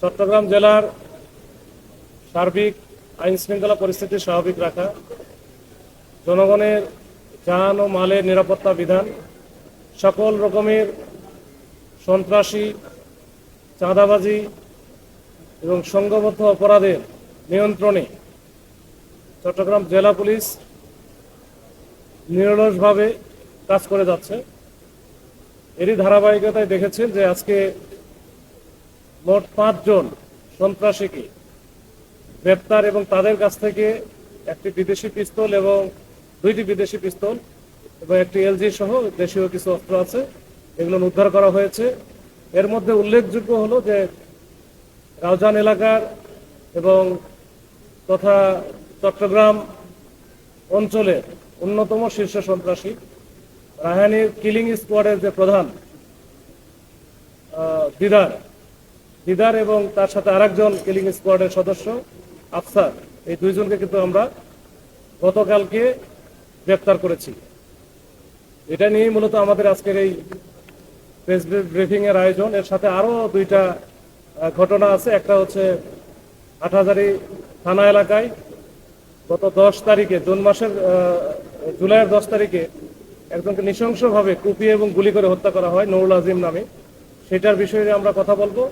চট্টগ্রাম জেলার সার্বিক আইন শৃঙ্খলা পরিস্থিতি স্বাভাবিক রাখা, জনগণের যান ও মালের নিরাপত্তা বিধান, সকল রকমের সন্ত্রাসী, চাঁদাবাজি এবং সংঘবদ্ধ অপরাধের নিয়ন্ত্রণে চট্টগ্রাম জেলা পুলিশ নিরলসভাবে কাজ করে যাচ্ছে। এরই ধারাবাহিকতায় দেখেছেন যে আজকে মোট 5 জন সন্ত্রাসীকে গ্রেপ্তার এবং তাদের কাছ থেকে একটি বিদেশি পিস্তল এবং 2টি বিদেশি পিস্তল এবং একটি এলজি সহ দেশীয় কিছু অস্ত্র আছে, এগুলো উদ্ধার করা হয়েছে। এর মধ্যে উল্লেখযোগ্য হলো যে রাউজান এলাকার এবং তথা চট্টগ্রাম অঞ্চলের অন্যতম শীর্ষ সন্ত্রাসী রাহানির কিলিং স্কোয়াডের যে প্রধান দিদার এবং তার সাথে আরেকজন কিলিং স্কোয়াডের সদস্য আফসার, এই 2 জনকে কিন্তু আমরা গতকালকে গ্রেপ্তার করেছি। এটা নিয়ে মূলত আমাদের আজকের এই প্রেস ব্রিফিং এর আয়োজন। এর সাথে আরো 2টা ঘটনা আছে। একটা হচ্ছে হাটহাজারী থানা এলাকায় গত 10 তারিখে জুলাইয়ের 10 তারিখে একজনকে নৃশংসভাবে কুপিয়ে এবং গুলি করে হত্যা করা হয় নুরুল আজিম নামে, সেটার বিষয়ে আমরা কথা বলবো।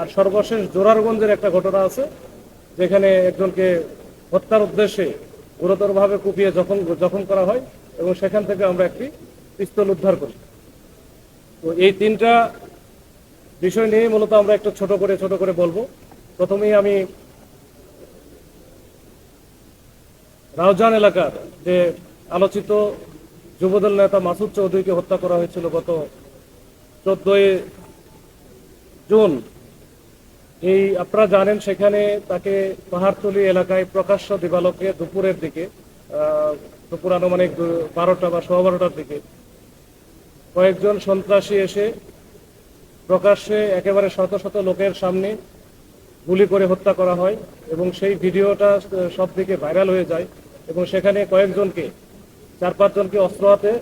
আর সর্বশেষ জোরারগঞ্জের একটা ঘটনা আছে, যেখানে একজনকে হত্যার উদ্দেশ্যে গুরুতরভাবে কুপিয়ে জখম করা হয় এবং সেখান থেকে আমরা একটি পিস্তল উদ্ধার করি। তো এই 3টা বিষয় নিয়ে মূলত আমরা একটু ছোট করে বলবো। প্রথমেই আমি রাউজান এলাকার যে আলোচিত যুবদল নেতা মাসুদ চৌধুরীকে হত্যা করা হয়েছিল গত 14 জুন। আপনারা জানেন সেখানে তাকে পাহাড়তলি এলাকায় প্রকাশ্য দিবালোকে দুপুরের দিকে, দুপুর আনুমানিক 12টা বা 12:15টার দিকে কয়েকজন সন্ত্রাসী এসে প্রকাশ্যে একেবারে শত শত লোকের সামনে গুলি করে হত্যা করা হয় এবং সেই ভিডিওটা সব দিকে ভাইরাল হয়ে যায় এবং সেখানে কয়েকজনকে 4-5 জনকে অস্ত্র হাতে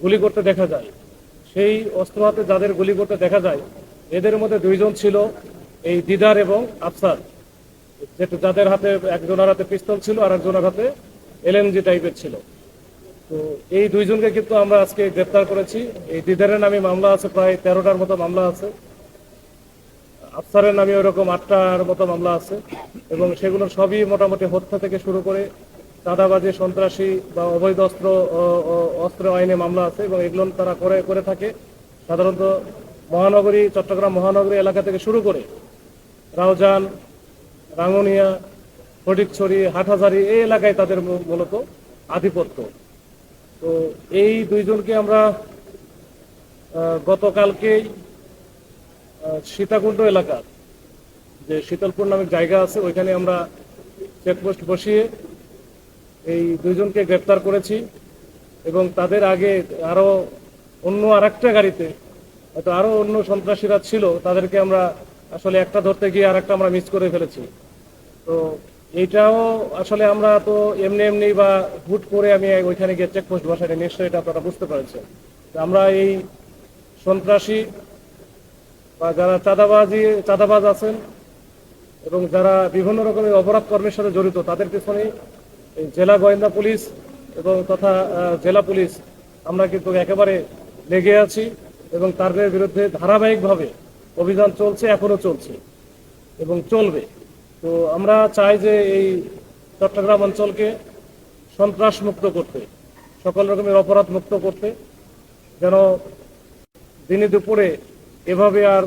গুলি করতে দেখা যায়। সেই অস্ত্র হাতে যাদের গুলি করতে দেখা যায় এদের মধ্যে 2 জন ছিল এই দিদার এবং আফসার, যাদের হাতে একজনের হাতে পিস্তল ছিল আর একজনের হাতে এলএমজি টাইপের ছিল। তো এই 2 জনকে কিন্তু আমরা আজকে গ্রেপ্তার করেছি। এই দিদারের নামে মামলা আছে, প্রায় 13টার মতো মামলা আছে। আফসারের নামে ওরকম 8টার মতো মামলা আছে এবং সেগুলো সবই মোটামুটি হত্যা থেকে শুরু করে চাঁদাবাজি, সন্ত্রাসী বা অবৈধ অস্ত্র আইনে মামলা আছে এবং এগুলো তারা করে থাকে সাধারণত চট্টগ্রাম মহানগরী এলাকা থেকে শুরু করে রাউজান, রাঙ্গুনিয়া, ফটিকছড়ি, হাটহাজারী এই এলাকায় তাদের মূলত আধিপত্য। তো এই 2 জনকে আমরা গতকালকেই সীতাকুণ্ড এলাকার যে শীতলপুর নামে জায়গা আছে ওইখানে আমরা চেকপোস্ট বসিয়ে এই 2 জনকে গ্রেপ্তার করেছি এবং তাদের আগে আরো অন্য আরেকটা গাড়িতে হয়তো আরো অন্য সন্ত্রাসীরা ছিল, তাদেরকে আমরা আসলে একটা ধরতে গিয়ে আরেকটা আমরা মিস করে ফেলেছি। তো এইটাও আসলে আমরা তো এমনি বা হুট করে আমি ওইখানে গিয়ে চেকপোস্ট বসাইনি, নিশ্চয়ই এটা আপনারা বুঝতে পারছেন। আমরা এই সন্ত্রাসী বা যারা চাঁদাবাজ আছেন এবং যারা বিভিন্ন রকমের অপরাধ কর্মের সাথে জড়িত তাদের পিছনে জেলা গোয়েন্দা পুলিশ এবং তথা জেলা পুলিশ আমরা কিন্তু একেবারে লেগে আছি এবং তাদের বিরুদ্ধে ধারাবাহিকভাবে অভিযান চলছে, এখনো চলছে এবং চলবে। তো আমরা চাই যে এই চট্টগ্রাম অঞ্চলকে সন্ত্রাস মুক্ত করতে, সকল রকমের অপরাধ মুক্ত করতে, যেন দিনে দুপুরে এভাবে আর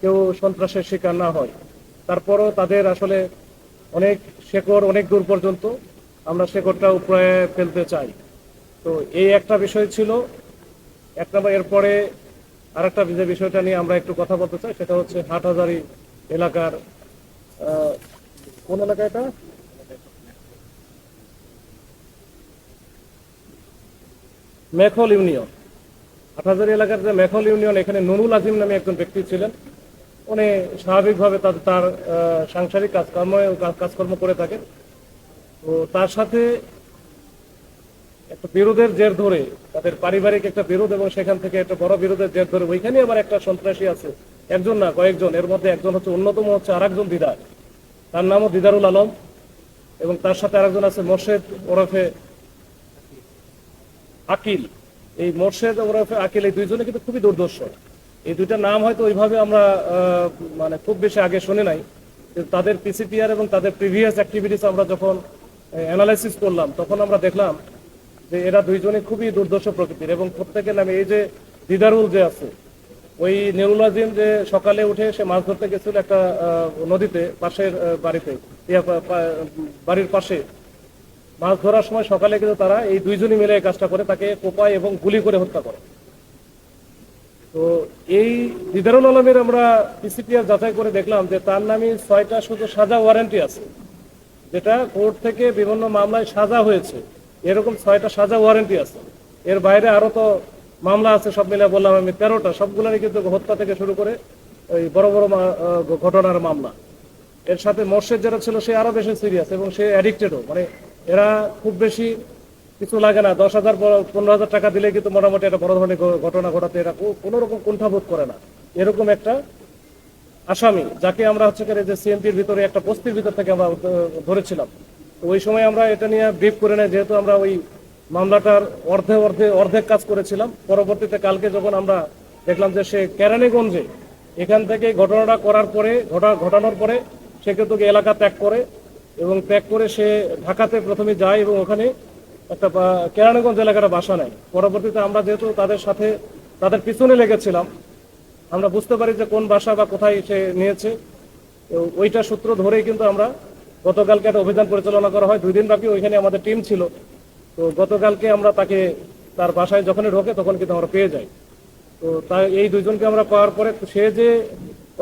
কেউ সন্ত্রাসের শিকার না হয়। তারপরও তাদের আসলে অনেক শেকড় অনেক দূর পর্যন্ত, আমরা শেকড়টা উপরে ফেলতে চাই। তো এই একটা বিষয় ছিল 1 নম্বর। এরপরে আরেকটা যে বিষয়টা নিয়ে আমরা একটু কথা বলতে চাই সেটা হচ্ছে হাটহাজারী এলাকার কোন এলাকা এটা? মেখল ইউনিয়ন। হাটহাজারী এলাকার যে মেখল ইউনিয়ন, এখানে নুরুল আজিম নামে একজন ব্যক্তি ছিলেন। উনি স্বাভাবিকভাবে তার সাংসারিক কাজকর্ম করে থাকেন। তো তার সাথে একটা বিরোধের জের ধরে, তাদের পারিবারিক একটা বিরোধ এবং সেখান থেকে একটা বড় বিরোধের জের ধরে ওইখানে আবার একটা সন্ত্রাসী আছে একজন না কয়েকজন, এর মধ্যে একজন হচ্ছে অন্যতম হচ্ছে আরেকজন দিদার, তার নামও দিদারুল আলম, এবং তার সাথে আরেকজন আছে মোর্শেদ ওরফে আকিল। এই মোর্শেদ ওরফে আকিল এই দুইজনে কিন্তু খুবই দুর্দর্শ। এই দুইটা নাম হয়তো ওইভাবে আমরা মানে খুব বেশি আগে শুনি নাই, কিন্তু তাদের পিসিপিআর এবং তাদের প্রিভিয়াস অ্যাক্টিভিটিস আমরা যখন অ্যানালাইসিস করলাম তখন আমরা দেখলাম যে এরা দুইজনে খুবই দুর্দর্শ প্রকৃতির, এবং প্রত্যেকের নামে এই যে দিদারুল যে আছে, ওই নুরুল আজিম যে সকালে উঠে সে মাছ ধরতে গেছিল একটা নদীতে, পাশের বাড়িতে, বাড়ির পাশে মাছ ধরার সময় সকালে কিন্তু তারা এই দুইজনই মিলে এই কাজটা করে, তাকে কোপায় এবং গুলি করে হত্যা করে। তো এই দিদারুল আলমের আমরা পিসিপিআর যাচাই করে দেখলাম যে তার নামে 6টা শুধু সাজা ওয়ারেন্টি আছে, যেটা কোর্ট থেকে বিভিন্ন মামলায় সাজা হয়েছে, এরকম 6টা সাজা ওয়ারেন্টি আছে। এর বাইরে আরো তো মামলা আছে, সব মিলে বললাম আমি 13টা, সবগুলোরই কিন্তু হত্যা থেকে শুরু করে ওই বড় বড় ঘটনার মামলা। এর সাথে মোর্শেদ যেটা ছিল সে আরো বেশি সিরিয়াস, এবং সে অ্যাডিক্টেডও। মানে এরা খুব বেশি কিছু লাগে না, 10,000 15,000 টাকা দিলে কিন্তু মোটামুটি একটা বড় ধরনের ঘটনা ঘটাতে এরা কোনো রকম কুণ্ঠাবোধ করে না। এরকম একটা আসামি, যাকে আমরা হচ্ছে যে সিএমপির ভিতরে একটা বস্তির ভিতর থেকে আমরা ধরেছিলাম। তো ওই সময় আমরা এটা নিয়ে ব্রিফ করে নেই, যেহেতু আমরা ওই মামলাটার অর্ধেক কাজ করেছিলাম। পরবর্তীতে কালকে যখন আমরা দেখলাম যে সে কেরানীগঞ্জে এখান থেকে ঘটনাটা করার পরে ঘটানোর পরে সে কিন্তু এলাকা ত্যাগ করে, এবং ত্যাগ করে সে ঢাকাতে প্রথমে যায় এবং ওখানে একটা কেরানীগঞ্জ এলাকাটা বাসা নেয়। পরবর্তীতে আমরা যেহেতু তাদের সাথে তাদের পিছনে লেগেছিলাম, আমরা বুঝতে পারি যে কোন বাসা বা কোথায় সে নিয়েছে। তো ওইটা সূত্র ধরেই কিন্তু আমরা গতকালকে একটা অভিযান পরিচালনা করা হয়। 2 দিন ব্যাপী ওইখানে আমাদের টিম ছিল। তো গতকালকে আমরা তাকে তার বাসায় যখনই ঢোকে তখন কিন্তু আমরা পেয়ে যাই। তো তাই এই দুইজনকে আমরা পাওয়ার পরে সে যে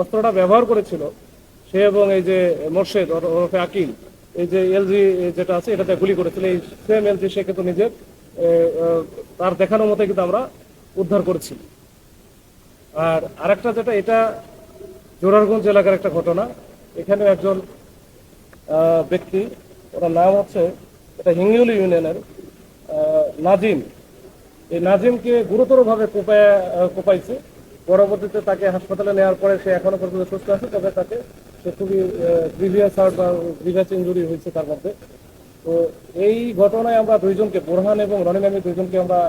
অস্ত্রটা ব্যবহার করেছিল, সে এবং এই যে মোর্শেদ ওরফে আকিল, এই যে এলজি যেটা আছে এটাতে গুলি করেছিল, এই সেম এলজি সে কিন্তু নিজের তার দেখানোর মতো কিন্তু আমরা উদ্ধার করেছি। আর আরেকটা যেটা, এটা জোরারগঞ্জ এলাকার একটা ঘটনা। এখানে একজন ব্যক্তি, ওনার নাম হচ্ছে, এটা হিঙ্গিউলি ইউনিয়নের নাজিম। এই নাজিমকে গুরুতরভাবে কোপাইছে। পরবর্তীতে তাকে হাসপাতালে নেওয়ার পরে সে এখনো পর্যন্ত সুস্থ আছে, তবে তাকে সে খুবই গ্রিভিয়াস হার্ট বা গ্রিভিয়াস ইঞ্জুরি হয়েছে তার মধ্যে। তো এই ঘটনায় আমরা দুইজনকে, বোরহান এবং রনি নামী দুইজনকে আমরা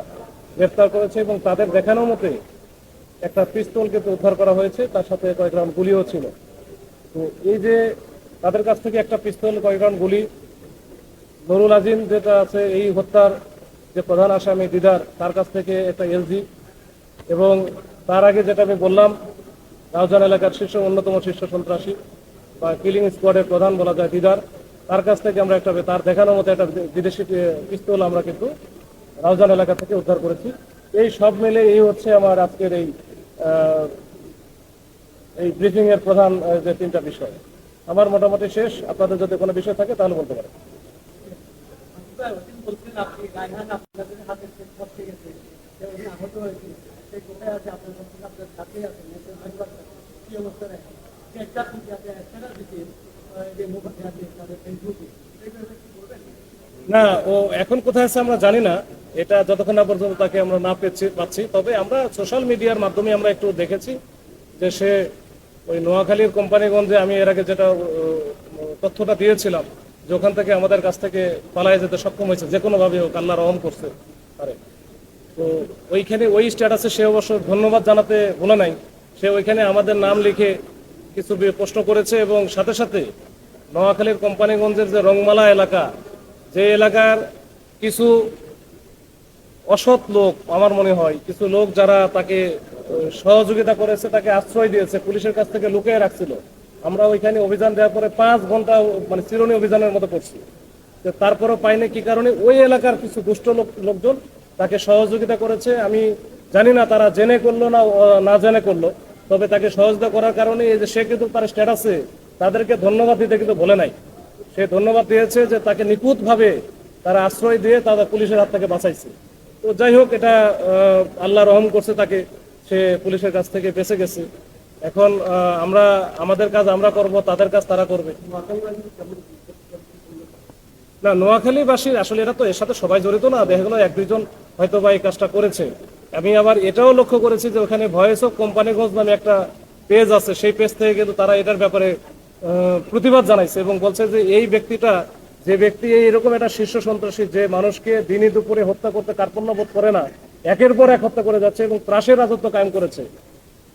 গ্রেফতার করেছি, এবং তাদের দেখানোর মতে একটা পিস্তল কিন্তু উদ্ধার করা হয়েছে, তার সাথে কয়েক রাউন্ড গুলিও ছিল। তো এই যে তাদের কাছ থেকে একটা পিস্তল, কয়েক রাউন্ড গুলি, নুরুল আজিম যেটা আছে এই হত্যার যে প্রধান আসামি দিদার, তার কাছ থেকে একটা এলজি, এবং তার আগে যেটা আমি বললাম রাউজান এলাকার অন্যতম শীর্ষ সন্ত্রাসী বা কিলিং স্কোয়াডের প্রধান বলা যায় দিদার, তার কাছ থেকে আমরা একটা, তার দেখানোর মতো একটা বিদেশি পিস্তল আমরা কিন্তু রাউজান এলাকা থেকে উদ্ধার করেছি। এই সব মিলে এই হচ্ছে আমার আজকের এই ব্রিফিং এর প্রধান যে 3টা বিষয় আমার মোটামুটি শেষ। আপনাদের যদি কোনো বিষয় থাকে তাহলে বলতে পারেন। না, ও এখন কোথায় আছে আমরা জানি না, এটা যতক্ষণ না পর্যন্ত তাকে আমরা না পাচ্ছি। তবে আমরা সোশ্যাল মিডিয়ার মাধ্যমে আমরা একটু দেখেছি যে সে ওই নোয়াখালীর কোম্পানিগঞ্জে, আমি এর আগে যেটা তথ্যটা দিয়েছিলাম যে ওখান থেকে আমাদের কাছ থেকে পালায় যেতে সক্ষম হয়েছে, যে কোনোভাবে হোক, আল্লাহ রহম করছে পারে। তো ওইখানে ওই স্ট্যাটাসে সে অবশ্য ধন্যবাদ জানাতে ভুলে নাই, সে ওইখানে আমাদের নাম লিখে কিছু প্রশ্ন করেছে, এবং সাথে সাথে নোয়াখালীর কোম্পানিগঞ্জের যে রংমালা এলাকা, যে এলাকার কিছু অসৎ লোক, আমার মনে হয় কিছু লোক যারা তাকে সহযোগিতা করেছে, তাকে আশ্রয় দিয়েছে, পুলিশের কাছ থেকে লুকিয়ে রাখছিল। আমরা ওইখানে অভিযান দেওয়ার পরে 5 ঘন্টা মানে চিরুনি অভিযানের মতো করছি, তারপরেও পাইনি। কি কারণে? ওই এলাকার কিছু দুষ্ট লোকজন তাকে সহযোগিতা করেছে। আমি জানি না তারা জেনে করলো না জেনে করলো, তবে তাকে সহযোগিতা করার কারণে এই যে সে কিন্তু তার স্ট্যাটাসে তাদেরকে ধন্যবাদ দিতে কিন্তু বলে নাই। সে ধন্যবাদ দিয়েছে যে তাকে নিখুঁতভাবে তারা আশ্রয় দিয়ে তাদের পুলিশের হাত থেকে বাঁচাইছে। তো যাই হোক, এটা আল্লাহ রহম করছে, তাকে সে পুলিশের কাছ থেকে বেঁচে গেছে। এখন আমরা আমাদের কাজ আমরা করব, তাদের কাজ তারা করবে। না, নোয়াখালীবাসীর আসলে এরা তো এর সাথে সবাই জড়িত না, দেখা গেল 1-2 জন হয়তো বা এই কাজটা করেছে। আমি আবার এটাও লক্ষ্য করেছি যে ওখানে ভয়েস অফ কোম্পানিগঞ্জ নামে একটা পেজ আছে সেই পেজ থেকে কিন্তু তারা এটার ব্যাপারে প্রতিবাদ জানাইছে এবং বলছে যে এই ব্যক্তিটা, যে ব্যক্তি এরকম একটা শীর্ষ সন্ত্রাসী, যে মানুষকে দিনে দুপুরে হত্যা করতে কার্পণ্য বোধ করে না, একের পর এক হত্যা করে যাচ্ছে এবং ত্রাসের রাজত্ব কায়েম করেছে,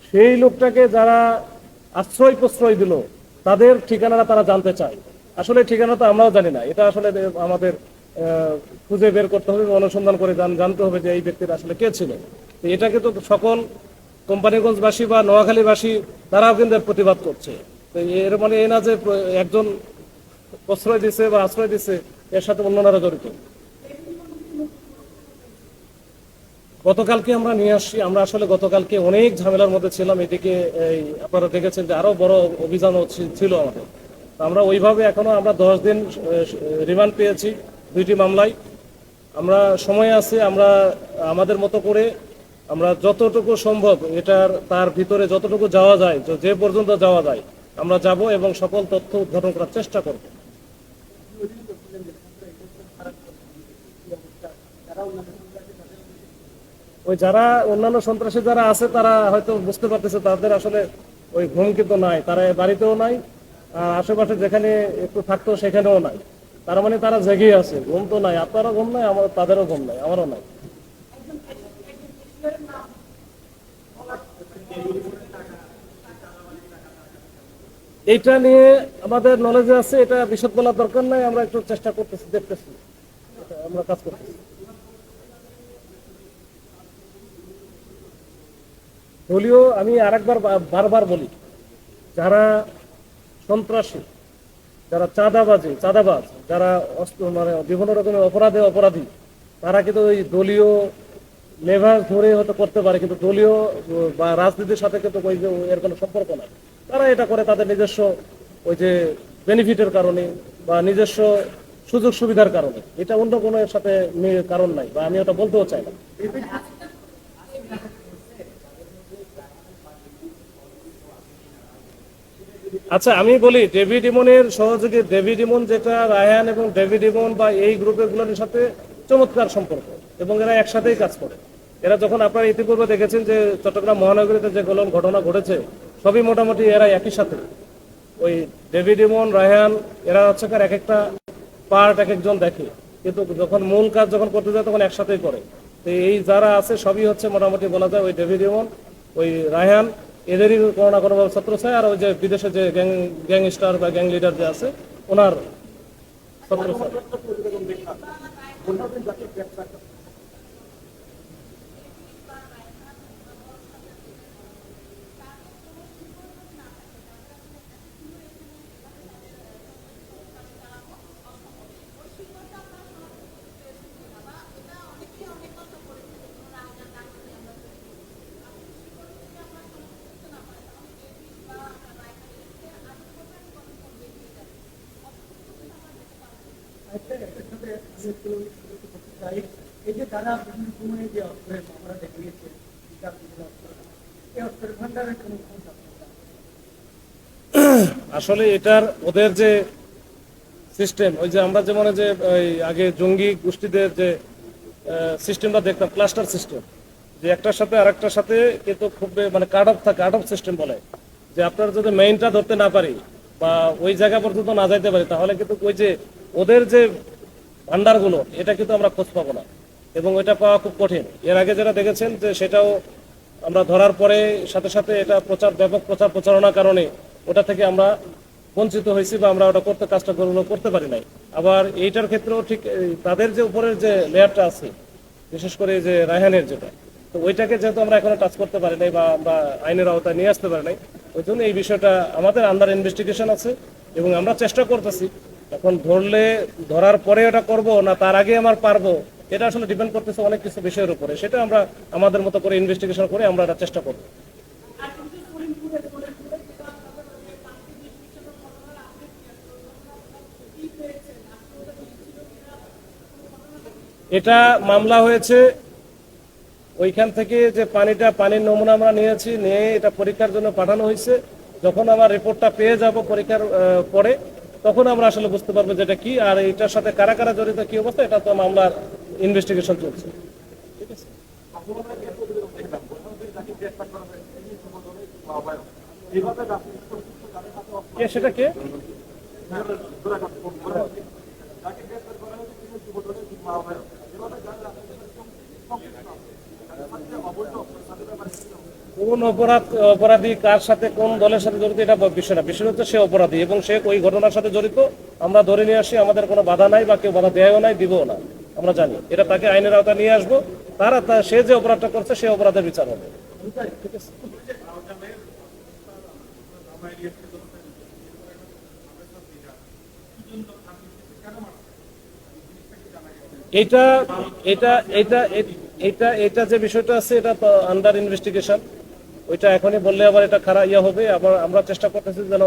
সেই লোকটাকে যারা আশ্রয় প্রশ্রয় দিল তাদের ঠিকানাটা তারা জানতে চায়। আসলে ঠিকানা তো আমরাও জানি না, এটা আসলে আমাদের খুঁজে বের করতে হবে, অনুসন্ধান করে জানতে হবে যে এই ব্যক্তির আসলে কে ছিল। তো এটা কিন্তু সকল কোম্পানিগঞ্জবাসী বা নোয়াখালীবাসী তারাও কিন্তু প্রতিবাদ করছে। তো এর মানে এই না যে একজন প্রশ্রয় দিছে বা আশ্রয় দিছে এর সাথে অন্যরা জড়িত। গতকালকে আমরা নিয়ে আসছি, আমরা আসলে গতকালকে অনেক ঝামেলার মধ্যে ছিলাম। এদিকে এই আপনারা দেখেছেন যে আরো বড় অভিযানও ছিল আমাদের। আমরা ওইভাবে এখনো আমরা 10 দিন রিমান্ড পেয়েছি 2টি মামলায়। আমরা সময় আছে, আমরা আমাদের মতো করে আমরা যতটুকু সম্ভব এটার তার ভিতরে যতটুকু যাওয়া যায়, যে পর্যন্ত যাওয়া যায় আমরা যাব এবং সকল তথ্য উদ্ঘাটন করার চেষ্টা করব। ওই যারা অন্যান্য সন্ত্রাসী যারা আছে তারা হয়তো বুঝতে পারতেছে তাদের আসলে ওই ঘুম কিন্তু নাই, তারা বাড়িতেও নাই, আর আশেপাশে যেখানে একটু থাকতো সেখানেও নাই। তার মানে তারা জেগেই আছে, ঘুম তো নাই, আপনারও ঘুম নাই, আমার তাদেরও ঘুম নাই, আমারও নাই। এইটা নিয়ে আমাদের নলেজে আছে, এটা বিশদ বলার দরকার নাই, আমরা একটু চেষ্টা করতেছি, দেখতেছি, আমরা কাজ করতেছি। দলীয় আমি আরেকবার বারবার বলি, যারা সন্ত্রাসী, যারা চাঁদাবাজ, যারা মানে বিভিন্ন রকমের অপরাধী, তারা কিন্তু ওই দলীয় লেভার ধরে হয়তো করতে পারে, কিন্তু দলীয় বা রাজনীতির সাথে কিন্তু ওই যে এর কোনো সম্পর্ক নাই। তারা এটা করে তাদের নিজস্ব ওই যে বেনিফিটের কারণে বা নিজস্ব সুযোগ সুবিধার কারণে, এটা অন্য কোনো এর সাথে কারণ নাই, বা আমি ওটা বলতেও চাই না। আচ্ছা আমি বলি, ডেভিড ইমনের সহযোগী ডেভিড ইমন যেটা, রায়হান এবং ডেভিড ইমন বা এই গ্রুপের সাথে চমৎকার সম্পর্ক এবং এরা একসাথেই কাজ করে। এরা যখন আপনারা ইতিপূর্বে দেখেছেন যে চট্টগ্রাম মহানগরীতে যে ঘটনা ঘটেছে, সবই মোটামুটি এরা একই সাথে। ওই ডেভিড ইমন, রায়হান, এরা হচ্ছে এক একটা পার্ট এক একজন দেখে, কিন্তু যখন মূল কাজ যখন করতে যায় তখন একসাথেই করে। তো এই যারা আছে সবই হচ্ছে মোটামুটি বলা যায় ওই ডেভিড ইমন, ওই রায়হান, এদেরই কোনো না কোনোভাবে ছত্রছায়া, আর ওই যে বিদেশে যে গ্যাংস্টার বা গ্যাং লিডার যে আছে ওনার ছত্রছায়া। এই যে তারা বিভিন্ন সময়ে যে অস্ত্রের মামলা দেখিয়েছে, এই অস্ত্রের ভান্ডারের কোনো আসলে এটার ওদের যে সিস্টেম, ওই যে আমরা যেমন যে ওই আগে জঙ্গি গোষ্ঠীদের যে সিস্টেমটা দেখতাম, ক্লাস্টার সিস্টেম, যে একটার সাথে আরেকটার সাথে কিন্তু খুব মানে কাট অফ থাকে, কাট অফ সিস্টেম বলে, যে আপনার যদি মেইনটা ধরতে না পারি বা ওই জায়গা পর্যন্ত না যাইতে পারি তাহলে কিন্তু ওই যে ওদের যে ভান্ডারগুলো এটা কিন্তু আমরা খোঁজ পাবো না এবং ওইটা পাওয়া খুব কঠিন। এর আগে যারা দেখেছেন যে সেটাও আমরা ধরার পরে সাথে সাথে এটা ব্যাপক প্রচার প্রচারণার কারণে ওটা থেকে আমরা বঞ্চিত হয়েছি বা আমরা ওটা কাজটা করতে পারি নাই। আবার এইটার ক্ষেত্রেও ঠিক তাদের যে উপরের যে লেয়ারটা আছে, বিশেষ করে যে রায়হানের যেটা, তো ওইটাকে যেহেতু আমরা এখনো টাচ করতে পারি নাই বা আমরা আইনের আওতায় নিয়ে আসতে পারি নাই, ওই জন্য এই বিষয়টা আমাদের আন্ডার ইনভেস্টিগেশন আছে এবং আমরা চেষ্টা করতেছি। এখন ধরার পরে এটা করব না তার আগে আমার পারবো, এটা আসলে ডিপেন্ড করতেছে অনেক কিছু বিষয়ের উপরে। সেটা আমরা আমাদের মতো করে ইনভেস্টিগেশন করে আমরা এটা চেষ্টা করব। এটা মামলা হয়েছে ওইখান থেকে যে পানির নমুনা আমরা নিয়েছি, নিয়ে এটা পরীক্ষার জন্য পাঠানো হয়েছে। যখন আমার রিপোর্টটা পেয়ে যাব পরীক্ষার পরে, তখন আমরা আসলে বুঝতে পারবো যেটা কি, আর এটার সাথে কারা কারা জড়িত, কি অবস্থা, এটা তো মামলার ইনভেস্টিগেশন চলছে। ঠিক আছে, কে সেটা কে? কোন অপরাধী কার সাথে কোন দলের সাথে জড়িত এটা বিষয় না, বিষয় হচ্ছে সে অপরাধী এবং সে ওই ঘটনার সাথে জড়িত। আমরা ধরে নিয়ে আসি, আমাদের কোনো বাধা নাই বা কেউ বাধা দেয়ও নাই, দিবও না। আমরা জানি এটা, তাকে আইনের আওতায় নিয়ে আসবো, সে যে অপরাধটা করছে সে অপরাধের বিচার হবে। ঠিক আছে, এটা এটা এটা এটা এটা যে বিষয়টা আছে এটা তো আন্ডার ইনভেস্টিগেশন। ওইটা এখনই বললে আবার এটা খারাপ হবে। আবার আমরা চেষ্টা করতেছি যেন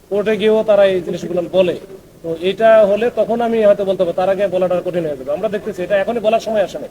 কোর্টে গিয়েও তারা এই জিনিসগুলো বলে। তো এটা হলে তখন আমি হয়তো বলতে পারবো, তার আগে বলাটা কঠিন হয়ে যাবে। আমরা দেখতেছি এটা এখনই বলার সময় আসে না।